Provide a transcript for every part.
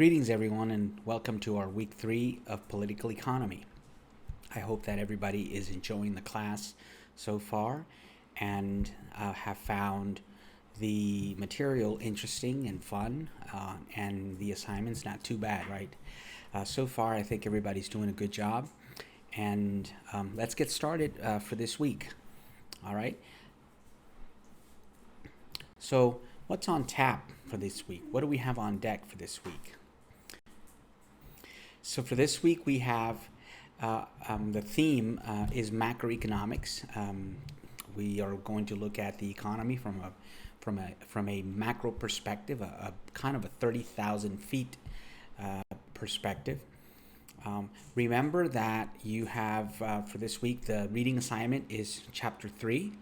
Greetings, everyone, and welcome to our week 3 of political economy. I hope that everybody is enjoying the class so far and have found the material interesting and fun, and the assignments not too bad, right? So far, I think everybody's doing a good job, and let's get started for this week. All right. So, what's on tap for this week? What do we have on deck for this week? So for this week, we have the theme is macroeconomics. We are going to look at the economy from a macro perspective, a kind of a 30,000 feet perspective. Remember that you have for this week the reading assignment is chapter 3.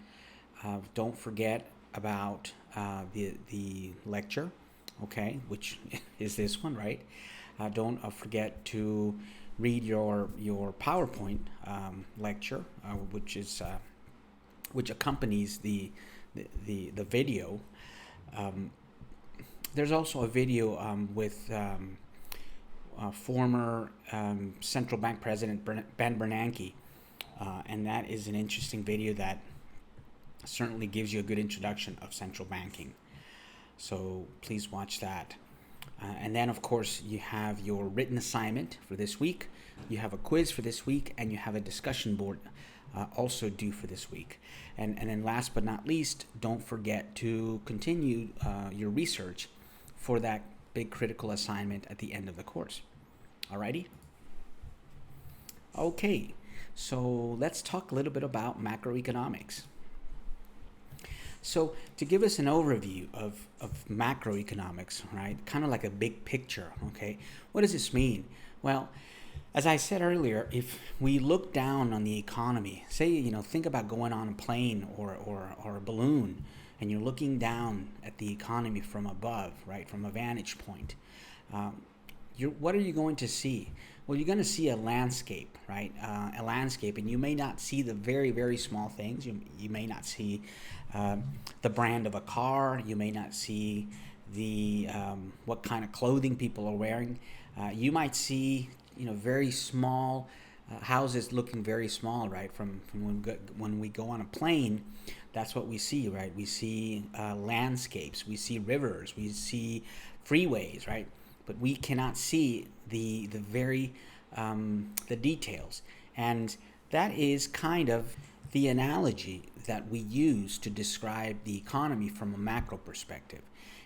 Don't forget about the lecture, okay, which is this one, right? Don't forget to read your PowerPoint lecture, which accompanies the video. There's also a video with former central bank president Ben Bernanke, and that is an interesting video that certainly gives you a good introduction of central banking. So please watch that. And then, of course, you have your written assignment for this week. You have a quiz for this week, and you have a discussion board also due for this week. And then last but not least, don't forget to continue your research for that big critical assignment at the end of the course. Alrighty? Okay, so let's talk a little bit about macroeconomics. So to give us an overview of macroeconomics, right, kind of like a big picture, okay, what does this mean? Well, as I said earlier, if we look down on the economy, say, think about going on a plane or a balloon, and you're looking down at the economy from above, right, from a vantage point, what are you going to see? Well, you're going to see a landscape, right? A landscape, and you may not see the very, very small things. You may not see the brand of a car. You may not see the what kind of clothing people are wearing. You might see, very small houses looking very small, right? From when we go on a plane, that's what we see, right? We see landscapes. We see rivers. We see freeways, right? But we cannot see the very the details, and that is kind of the analogy that we use to describe the economy from a macro perspective.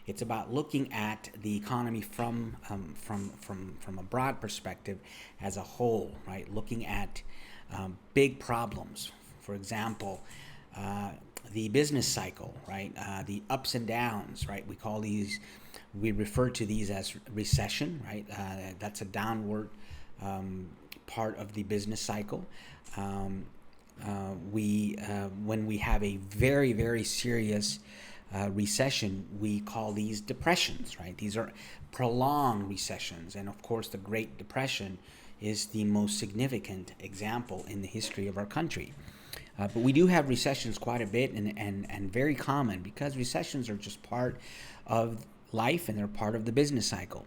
It's about looking at the economy from a broad perspective as a whole, right? Looking at big problems, for example, the business cycle, right? The ups and downs, right? We refer to these as recession, right? That's a downward part of the business cycle. When we have a very, very serious recession, we call these depressions, right? These are prolonged recessions. And of course, the Great Depression is the most significant example in the history of our country. But we do have recessions quite a bit and very common, because recessions are just part of life, and they're part of the business cycle.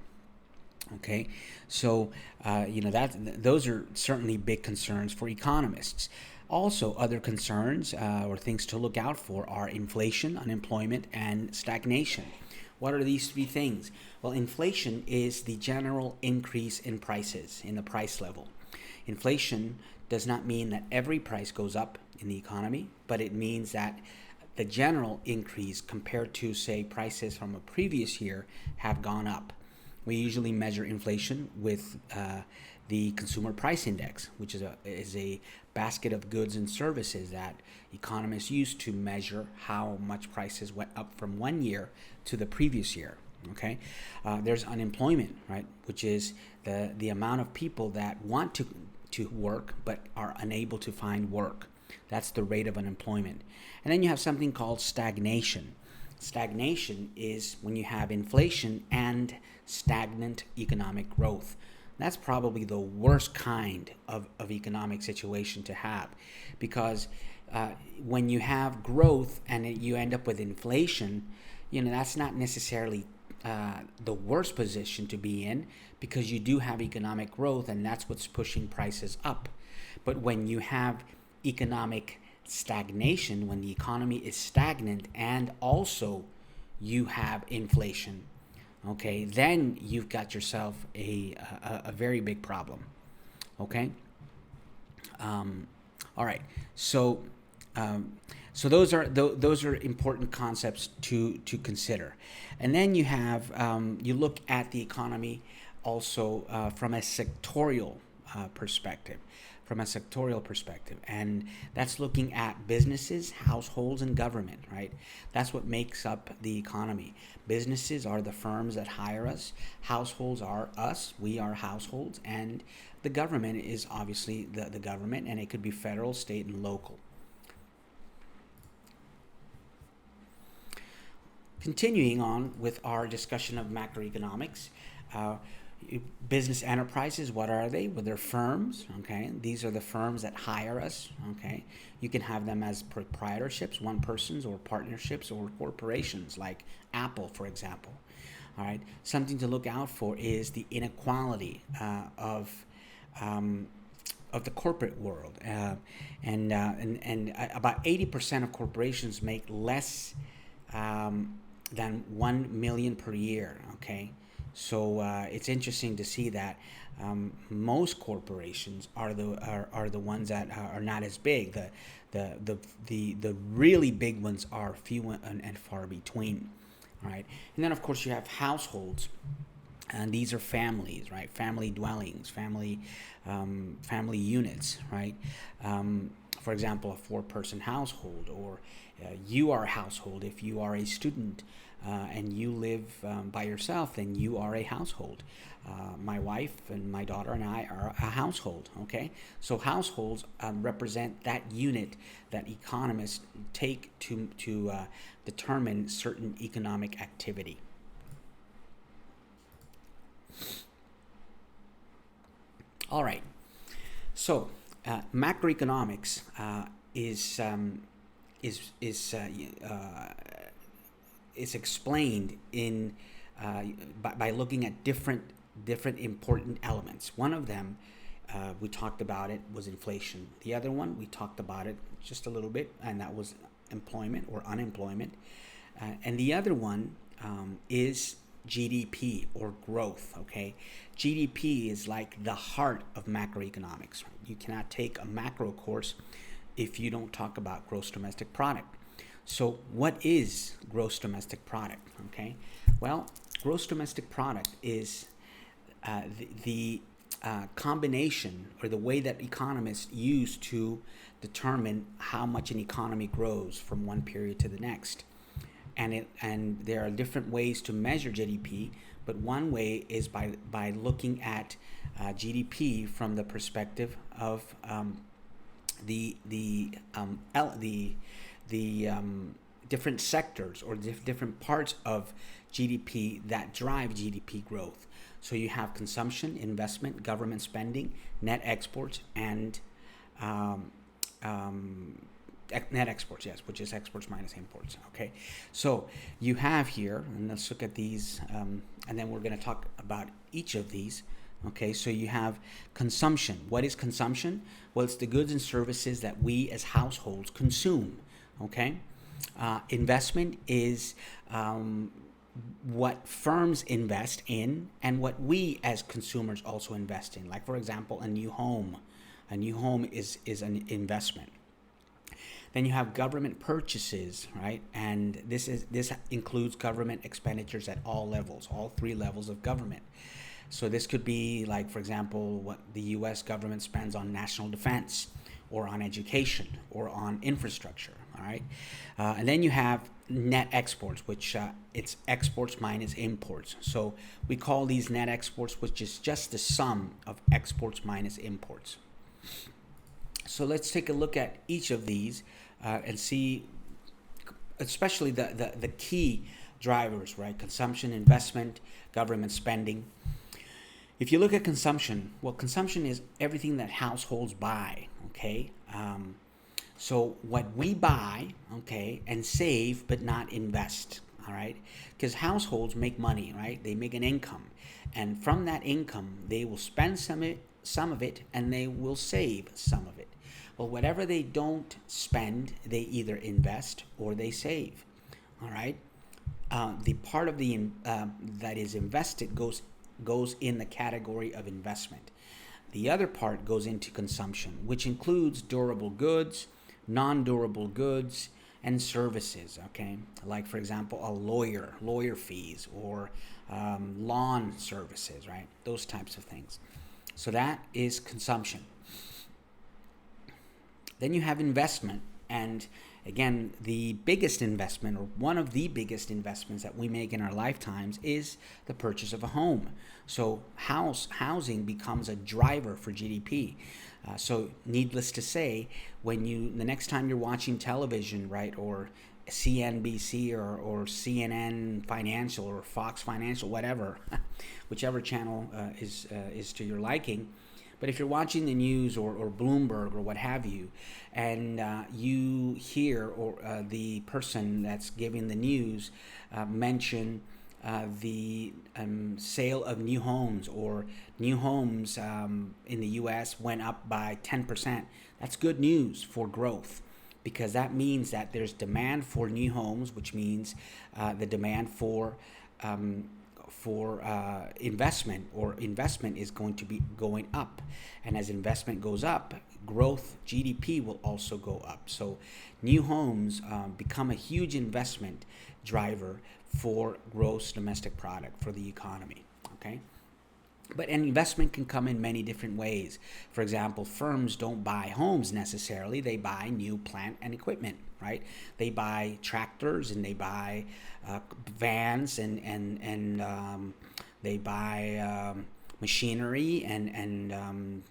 Okay, so those are certainly big concerns for economists. Also, other concerns or things to look out for are inflation, unemployment, and stagnation. What are these three things? Well, inflation is the general increase in prices, in the price level. Inflation does not mean that every price goes up in the economy, but it means that the general increase compared to, say, prices from a previous year have gone up. We usually measure inflation with the consumer price index, which is a basket of goods and services that economists use to measure how much prices went up from one year to the previous year. Okay, there's unemployment, right, which is the amount of people that want to work but are unable to find work. That's the rate of unemployment. And then you have something called stagnation. Stagnation is when you have inflation and stagnant economic growth. That's probably the worst kind of economic situation to have, because when you have growth and you end up with inflation, that's not necessarily the worst position to be in, because you do have economic growth and that's what's pushing prices up. But when you have economic stagnation, when the economy is stagnant and also you have inflation, okay, then you've got yourself a very big problem. Okay. All right. So those are important concepts to consider, and then you have you look at the economy also from a sectorial perspective, and that's looking at businesses, households, and government. Right, that's what makes up the economy. Businesses are the firms that hire us. Households are us. We are households, and the government is obviously the government, and it could be federal, state, and local. Continuing on with our discussion of macroeconomics, business enterprises, what are they? Well, they're firms, okay? These are the firms that hire us, okay? You can have them as proprietorships, one persons, or partnerships, or corporations like Apple, for example. All right. Something to look out for is the inequality of the corporate world, and about 80% of corporations make less than 1 million per year. Okay, so it's interesting to see that most corporations are the ones that are not as big. The really big ones are few and far between. All right, and then of course you have households, and these are families, right? Family dwellings, family units, right? For example, a 4-person household, or you are a household. If you are a student and you live by yourself, then you are a household. My wife and my daughter and I are a household, okay? So households represent that unit that economists take to determine certain economic activity. All right. So macroeconomics is explained in by looking at different important elements. One of them, we talked about it, was inflation. The other one, we talked about it just a little bit, and that was employment or unemployment. And the other one is GDP, or growth. Okay, GDP is like the heart of macroeconomics. You cannot take a macro course if you don't talk about gross domestic product. So what is gross domestic product? Okay, well, gross domestic product is the combination, or the way that economists use to determine how much an economy grows from one period to the next. And there are different ways to measure GDP, but one way is by looking at GDP from the perspective of the different sectors, or different parts of GDP that drive GDP growth. So you have consumption, investment, government spending, net exports, and net exports, yes, which is exports minus imports. Okay, so you have here, and let's look at these, and then we're going to talk about each of these. Okay, so you have consumption. What is consumption? Well, it's the goods and services that we as households consume. Okay, investment is what firms invest in, and what we as consumers also invest in. Like, for example, a new home. A new home is an investment. Then you have government purchases, right? And this includes government expenditures at all levels, all 3 levels of government. So this could be, like, for example, what the U.S. government spends on national defense, or on education, or on infrastructure. All right, and then you have net exports, which it's exports minus imports. So we call these net exports, which is just the sum of exports minus imports. So let's take a look at each of these and see, especially the key drivers, right? Consumption, investment, government spending. If you look at consumption, well, consumption is everything that households buy, okay? So what we buy, okay, and save but not invest, all right? Because households make money, right? They make an income, and from that income, they will spend some of it, and they will save some of it. Well, whatever they don't spend, they either invest or they save, all right? The part of the that is invested goes in the category of investment. The other part goes into consumption, which includes durable goods, non-durable goods, and services. Okay, like for example, a lawyer fees, or lawn services, right? Those types of things. So that is consumption. Then you have investment, and again, the biggest investment, or one of the biggest investments that we make in our lifetimes, is the purchase of a home. So housing becomes a driver for GDP. So needless to say, the next time you're watching television, right, or CNBC or CNN Financial or Fox Financial, whatever, whichever channel is to your liking. But if you're watching the news or Bloomberg or what have you, and you hear the person that's giving the news mention the sale of new homes, or new homes in the U.S. went up by 10%, that's good news for growth, because that means that there's demand for new homes, which means the demand for investment, or investment is going to be going up, and as investment goes up, growth, GDP will also go up. So new homes become a huge investment driver for gross domestic product for the economy. Okay, but an investment can come in many different ways. For example, firms don't buy homes necessarily, they buy new plant and equipment, right? They buy tractors, and they buy vans, and they buy machinery, and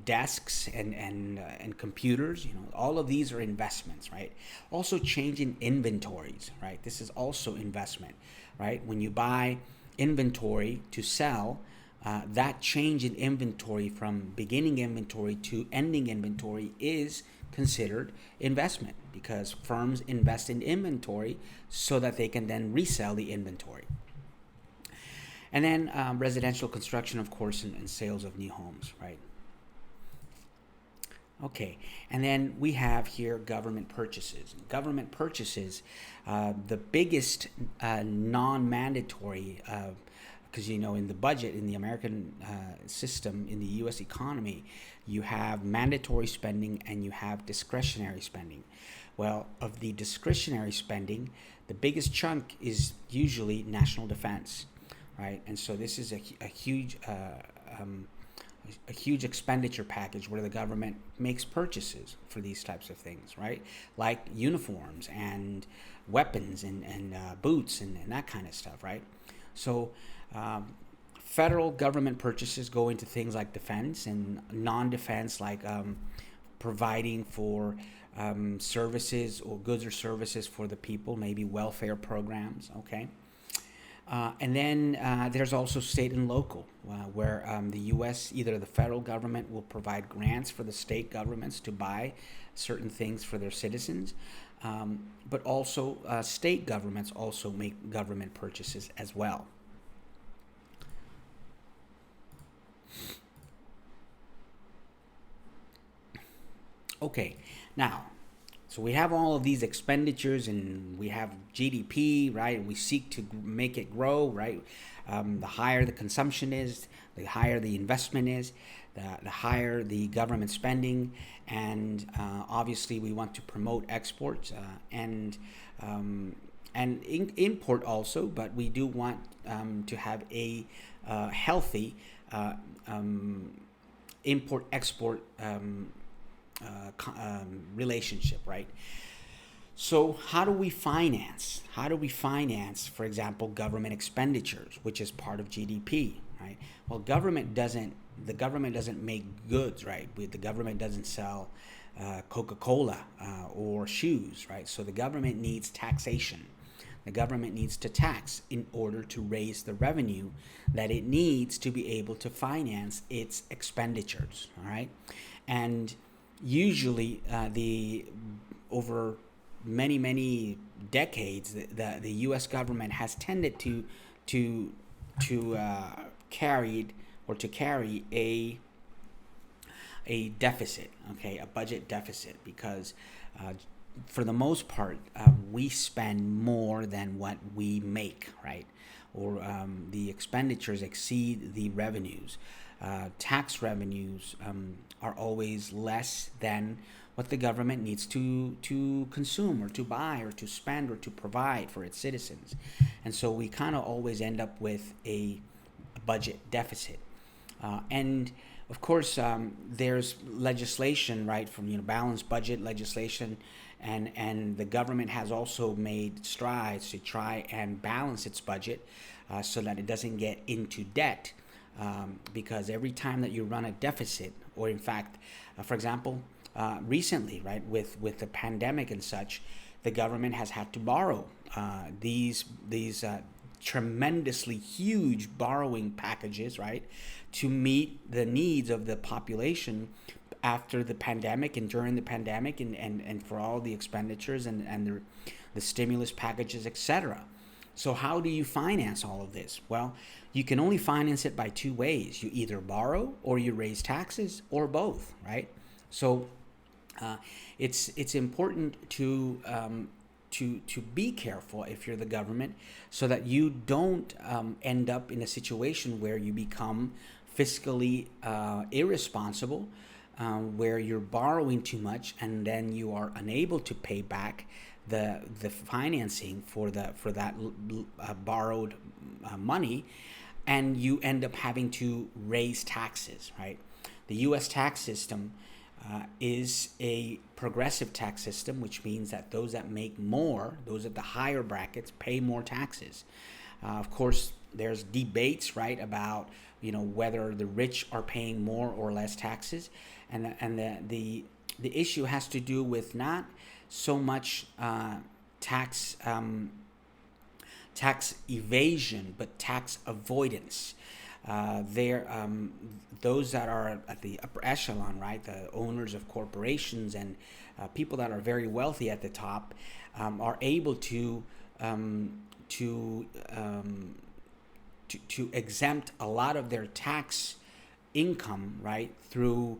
desks, and computers. All of these are investments, right? Also, change in inventories, right? This is also investment, right? When you buy inventory to sell, that change in inventory from beginning inventory to ending inventory is considered investment, because firms invest in inventory so that they can then resell the inventory. And then residential construction, of course, and sales of new homes, right? Okay, and then we have here government purchases. Government purchases, the biggest non-mandatory, because in the budget, in the American system, in the U.S. economy, you have mandatory spending and you have discretionary spending. Well, of the discretionary spending, the biggest chunk is usually national defense, right? And so this is a huge expenditure package where the government makes purchases for these types of things, right? Like uniforms and weapons and boots and that kind of stuff, right? So federal government purchases go into things like defense, and non-defense, like providing for services or goods or services for the people, maybe welfare programs, okay? And then there's also state and local, where the U.S., either the federal government will provide grants for the state governments to buy certain things for their citizens, but also state governments also make government purchases as well. Okay, now, so we have all of these expenditures, and we have GDP, right? And we seek to make it grow, right? The higher the consumption is, the higher the investment is, the higher the government spending, and obviously we want to promote exports and import also, but we do want to have a healthy import-export relationship, right? So how do we finance? For example, government expenditures, which is part of GDP, right? Well, the government doesn't make goods, right? The government doesn't sell Coca-Cola or shoes, right? So the government needs taxation. The government needs to tax in order to raise the revenue that it needs to be able to finance its expenditures, all right? And usually over many decades, the U.S. government has tended to carried or to carry a deficit, okay, a budget deficit, because for the most part, we spend more than what we make, right? Or the expenditures exceed the revenues. Tax revenues are always less than what the government needs to consume or to buy or to spend or to provide for its citizens. And so we kind of always end up with a budget deficit. And of course, there's legislation, right, from balanced budget legislation, and the government has also made strides to try and balance its budget so that it doesn't get into debt. Because every time that you run a deficit, or in fact, for example, recently, right, with the pandemic and such, the government has had to borrow these tremendously huge borrowing packages, right, to meet the needs of the population after the pandemic and during the pandemic, and for all the expenditures and the stimulus packages, etc. So how do you finance all of this? Well, you can only finance it by two ways. You either borrow or you raise taxes, or both, right? So it's important to be careful if you're the government, so that you don't end up in a situation where you become fiscally irresponsible, where you're borrowing too much and then you are unable to pay back the financing for that borrowed money, and you end up having to raise taxes, right? The U.S. tax system is a progressive tax system, which means that those that make more, those at the higher brackets, pay more taxes. Of course, there's debates, right, about whether the rich are paying more or less taxes, and the issue has to do with not so much tax evasion, but tax avoidance. Those that are at the upper echelon, right, the owners of corporations and people that are very wealthy at the top, are able to exempt a lot of their tax income, right, through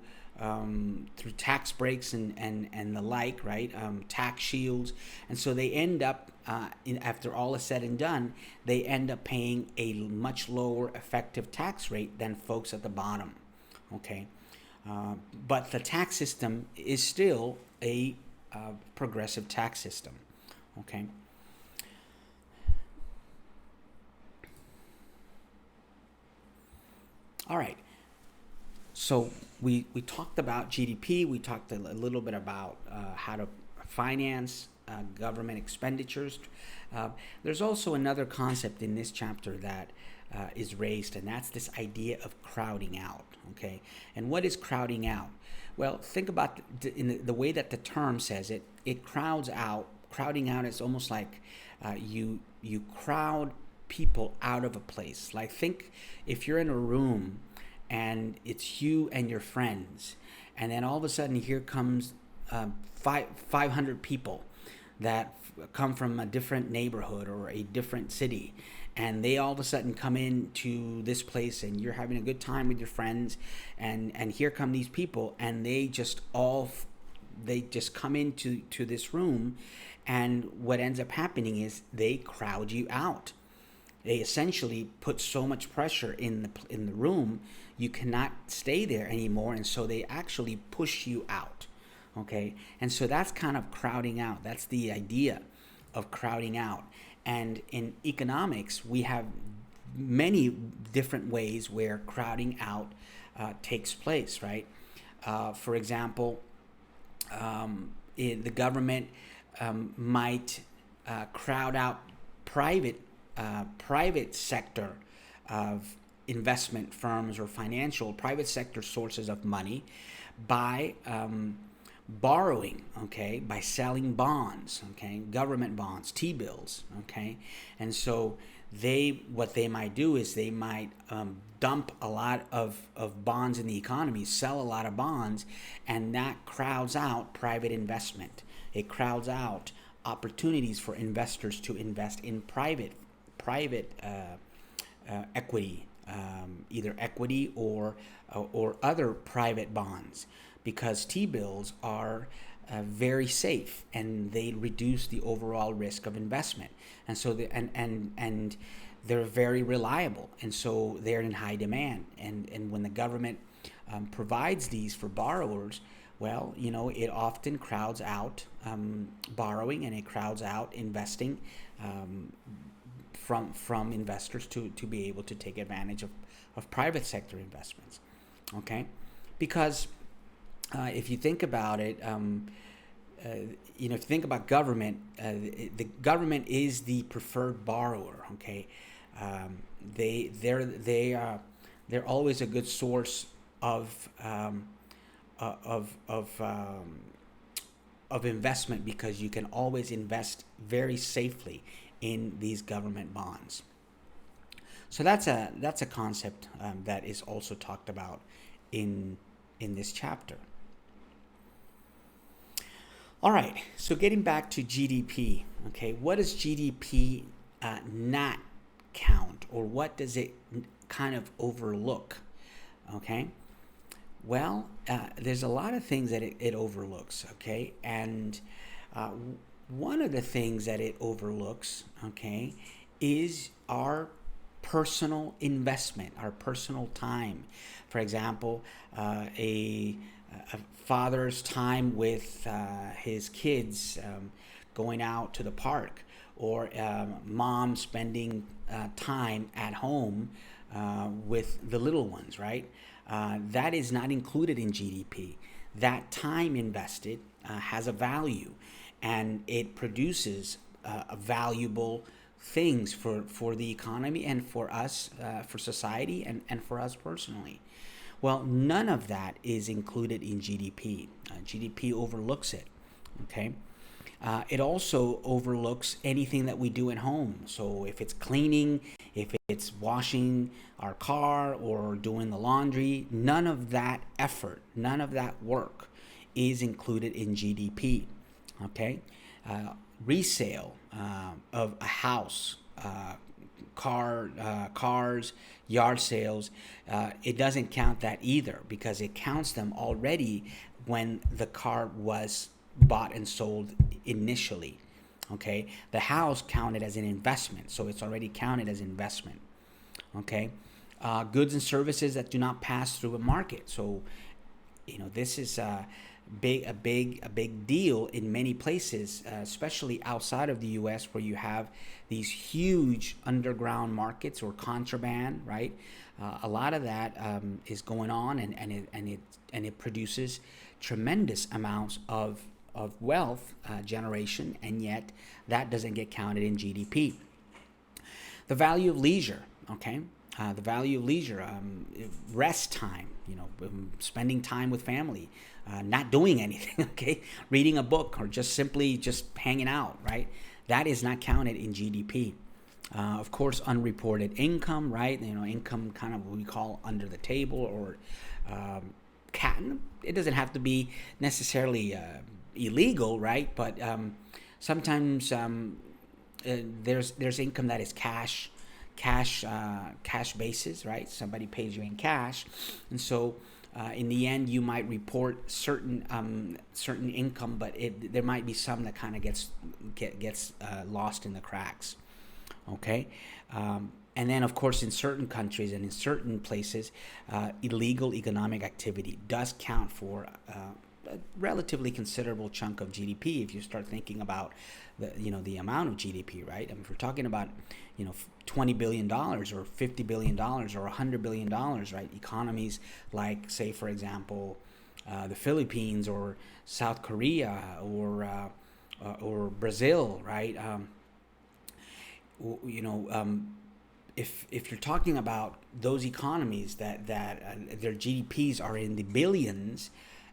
tax breaks and the like, right, tax shields. And so they end up, after all is said and done, they end up paying a much lower effective tax rate than folks at the bottom, okay? But the tax system is still a progressive tax system, okay? All right. So we talked about GDP. We talked a little bit about how to finance government expenditures. There's also another concept in this chapter that is raised, and that's this idea of crowding out. Okay, and what is crowding out? Well, think about in the way that the term says it. It crowds out. Crowding out is almost like you crowd people out of a place. Like, think if you're in a room and it's you and your friends, and then all of a sudden here comes 500 people that come from a different neighborhood or a different city, and they all of a sudden come into this place, and you're having a good time with your friends, and here come these people, and they just come into this room, and what ends up happening is they crowd you out. They essentially put so much pressure in the room, you cannot stay there anymore, and so they actually push you out. Okay, and so that's kind of crowding out. That's the idea of crowding out. And in economics, we have many different ways where crowding out takes place, right? For example, the government might crowd out private sector of investment firms or private sector sources of money by borrowing, okay, by selling bonds, okay, government bonds, T-bills, okay. And so what they might do is they might dump a lot of bonds in the economy, sell a lot of bonds, and that crowds out private investment. It crowds out opportunities for investors to invest in private equity, either equity or other private bonds, because T-bills are very safe and they reduce the overall risk of investment, and so and they're very reliable, and so they're in high demand. And when the government provides these for borrowers, well, it often crowds out borrowing, and it crowds out investing from investors to be able to take advantage of private sector investments. Okay, because if you think about it, if you think about government, the government is the preferred borrower. Okay, they're always a good source of investment, because you can always invest very safely in these government bonds. So that's a concept that is also talked about in this chapter. All right, so getting back to GDP, okay, what does GDP not count, or what does it kind of overlook? Okay, well, there's a lot of things that it overlooks, okay, and one of the things that it overlooks, okay, is our personal investment, our personal time. For example, a father's time with his kids, going out to the park, or mom spending time at home with the little ones, right? That is not included in GDP. That time invested has a value, and it produces valuable things for the economy, and for us, for society, and for us personally. Well, none of that is included in GDP. GDP overlooks it, okay? It also overlooks anything that we do at home. So if it's cleaning, if it's washing our car or doing the laundry, none of that effort, none of that work is included in GDP, okay? Resale of a house, cars, yard sales, it doesn't count that either, because it counts them already when the car was bought and sold initially. Okay, the house counted as an investment, so it's already counted as investment. Okay, goods and services that do not pass through a market. So, this is a big deal in many places, especially outside of the U.S., where you have these huge underground markets or contraband, right? A lot of that is going on, and it produces tremendous amounts of wealth generation, and yet that doesn't get counted in GDP. The value of leisure, okay? The value of leisure, rest time, spending time with family, not doing anything, okay? Reading a book, or just simply just hanging out, right? That is not counted in GDP. Of course, unreported income, right? Income kind of what we call under the table, or it doesn't have to be necessarily illegal, right? But sometimes there's income that is cash basis, right? Somebody pays you in cash, and so in the end you might report certain income, but there might be some that kind of gets lost in the cracks. Okay, and then of course in certain countries and in certain places, illegal economic activity does count for a relatively considerable chunk of GDP. If you start thinking about the amount of GDP, right? I mean, if we're talking about $20 billion or $50 billion or $100 billion, right? Economies like, say, for example, the Philippines or South Korea or Brazil, right? If you're talking about those economies that their GDPs are in the billions,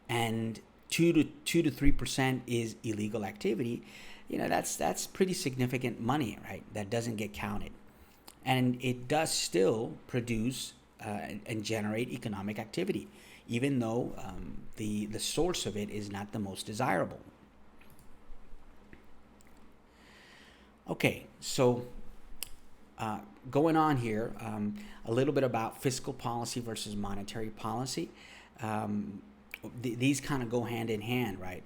and 2 to 3% is illegal activity, that's pretty significant money, right? That doesn't get counted, and it does still produce and generate economic activity, even though the source of it is not the most desirable. Okay, so going on here, a little bit about fiscal policy versus monetary policy. Um, these kind of go hand in hand, right?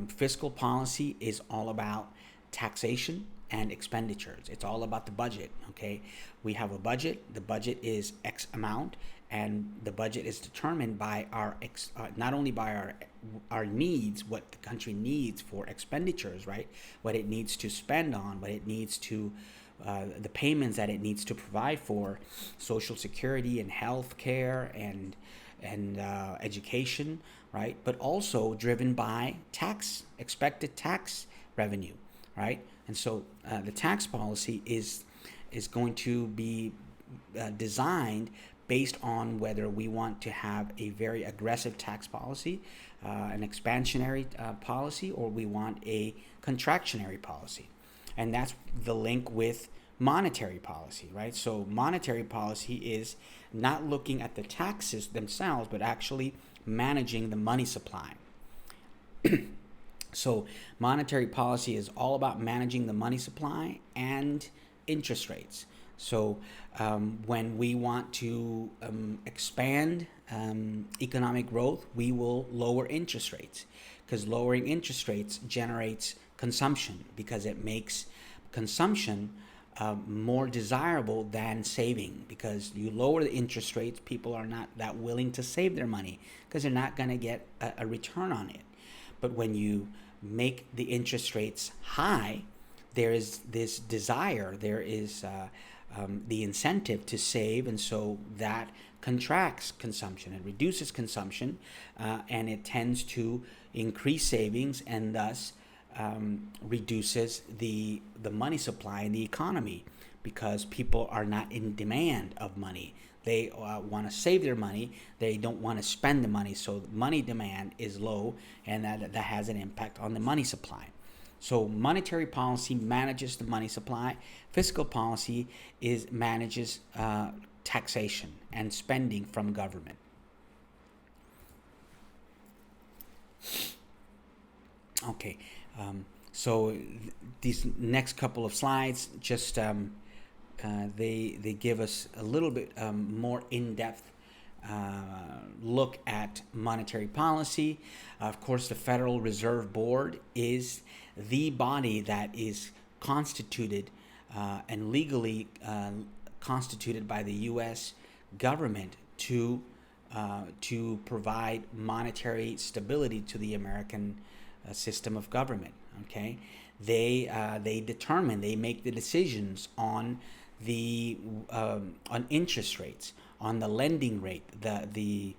Fiscal policy is all about taxation and expenditures. It's all about the budget. Okay, we have a budget. The budget is X amount, and the budget is determined by not only by our needs, what the country needs for expenditures, right? What it needs to spend on, what it needs to the payments that it needs to provide for Social Security and health care and education, right? But also driven by expected tax revenue, right? And so the tax policy is going to be designed based on whether we want to have a very aggressive tax policy, an expansionary policy, or we want a contractionary policy. And that's the link with monetary policy, right? So monetary policy is not looking at the taxes themselves, but actually managing the money supply. So monetary policy is all about managing the money supply and interest rates. So when we want to expand economic growth, we will lower interest rates, because lowering interest rates generates consumption, because it makes consumption more desirable than saving. Because you lower the interest rates, people are not that willing to save their money because they're not going to get a return on it. But when you make the interest rates high, there is this desire, there is the incentive to save, and so that contracts consumption. It reduces consumption, and it tends to increase savings, and thus reduces the money supply in the economy, because people are not in demand of money. They want to save their money. They don't want to spend the money. So money demand is low, and that has an impact on the money supply. So monetary policy manages the money supply. Fiscal policy manages taxation and spending from government. Okay, so these next couple of slides just they give us a little bit more in-depth look at monetary policy. Of course, the Federal Reserve Board is the body that is constituted and legally constituted by the U.S. government to provide monetary stability to the American system of government. Okay, they make the decisions on on interest rates, on the lending rate, the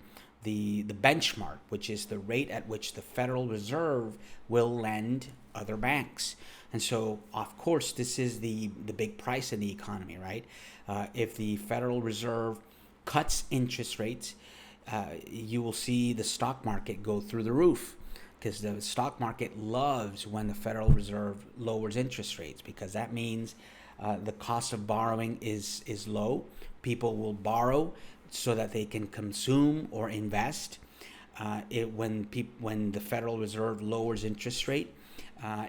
benchmark, which is the rate at which the Federal Reserve will lend other banks. And so, of course, this is the big price in the economy, right? If the Federal Reserve cuts interest rates, you will see the stock market go through the roof, because the stock market loves when the Federal Reserve lowers interest rates, because that means the cost of borrowing is low. People will borrow so that they can consume or invest. When the Federal Reserve lowers interest rate,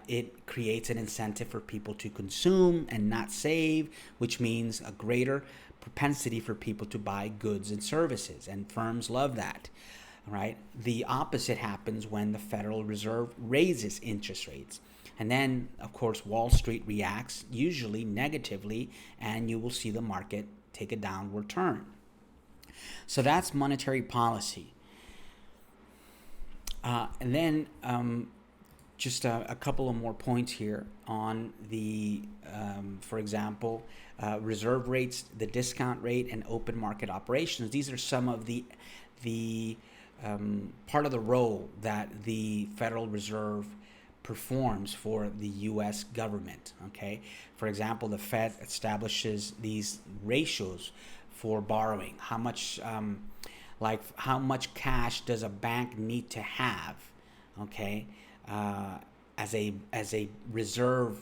it creates an incentive for people to consume and not save, which means a greater propensity for people to buy goods and services, and firms love that. Right? The opposite happens when the Federal Reserve raises interest rates. And then, of course, Wall Street reacts, usually negatively, and you will see the market take a downward turn. So that's monetary policy. And then just a couple of more points here on for example, reserve rates, the discount rate, and open market operations. These are some of the part of the role that the Federal Reserve performs for the U.S. government. Okay, for example, the Fed establishes these ratios for borrowing. How much cash does a bank need to have? Okay, as a reserve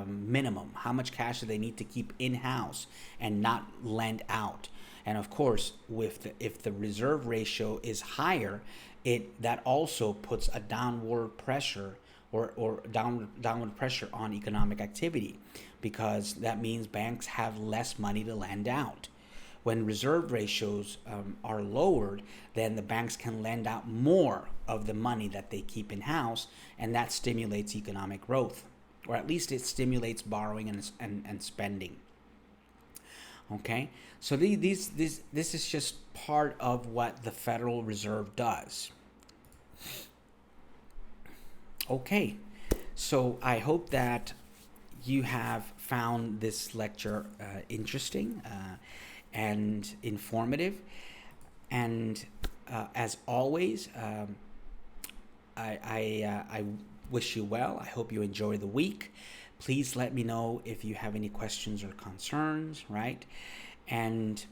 minimum. How much cash do they need to keep in house and not lend out? And of course, if the reserve ratio is higher, that also puts a downward pressure or downward pressure on economic activity, because that means banks have less money to lend out. When reserve ratios are lowered, then the banks can lend out more of the money that they keep in house, and that stimulates economic growth, or at least it stimulates borrowing and spending. Okay, so this is just part of what the Federal Reserve does. Okay, so I hope that you have found this lecture interesting and informative. And as always, I wish you well. I hope you enjoy the week. Please let me know if you have any questions or concerns, right? And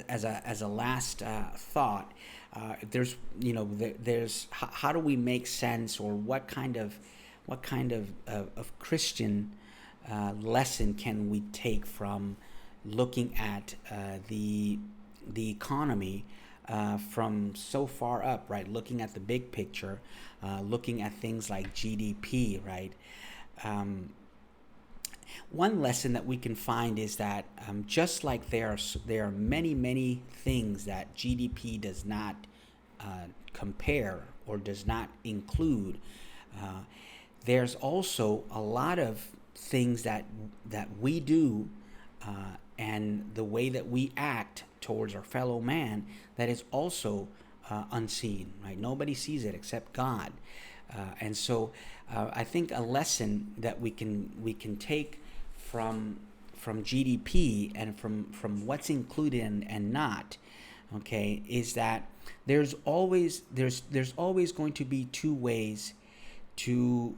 as a last thought, there's how do we make sense, or what kind of Christian lesson can we take from looking at the economy from so far up, right? Looking at the big picture, looking at things like GDP, right? One lesson that we can find is that just like there are many things that GDP does not compare or does not include, there's also a lot of things that we do and the way that we act towards our fellow man that is also unseen, right? Nobody sees it except God. And so I think a lesson that we can take from GDP and from what's included and not, okay, is that there's always going to be two ways to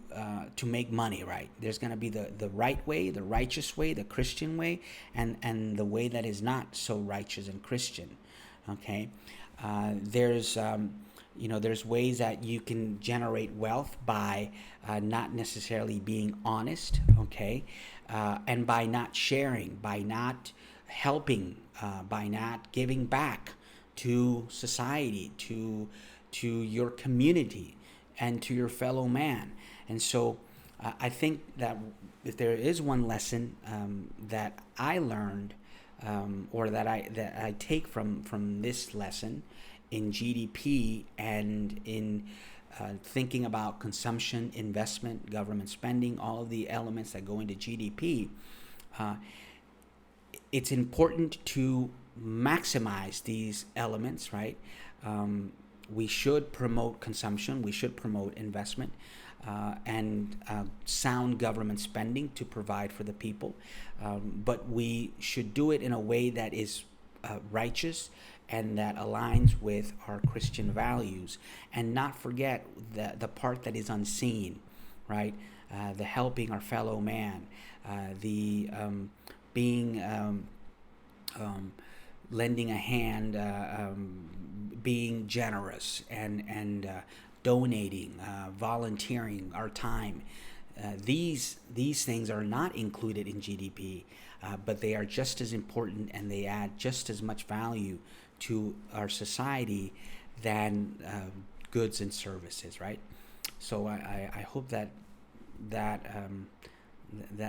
make money, right? There's going to be the right way, the righteous way, the Christian way, and the way that is not so righteous and Christian. Okay, there's ways that you can generate wealth by not necessarily being honest, okay, and by not sharing, by not helping, by not giving back to society, to your community, and to your fellow man. And so I think that if there is one lesson that I learned, or that I take from this lesson in GDP and in thinking about consumption, investment, government spending, all of the elements that go into GDP, it's important to maximize these elements, right? We should promote consumption, we should promote investment, and sound government spending to provide for the people. But we should do it in a way that is righteous and that aligns with our Christian values, and not forget the part that is unseen, right? The helping our fellow man, the being lending a hand, being generous, and donating, volunteering our time. These things are not included in GDP, but they are just as important, and they add just as much value to our society than goods and services, right? So I hope that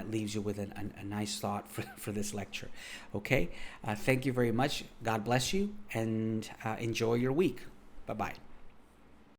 leaves you with a nice thought for this lecture. Okay, thank you very much. God bless you, and enjoy your week. Bye-bye.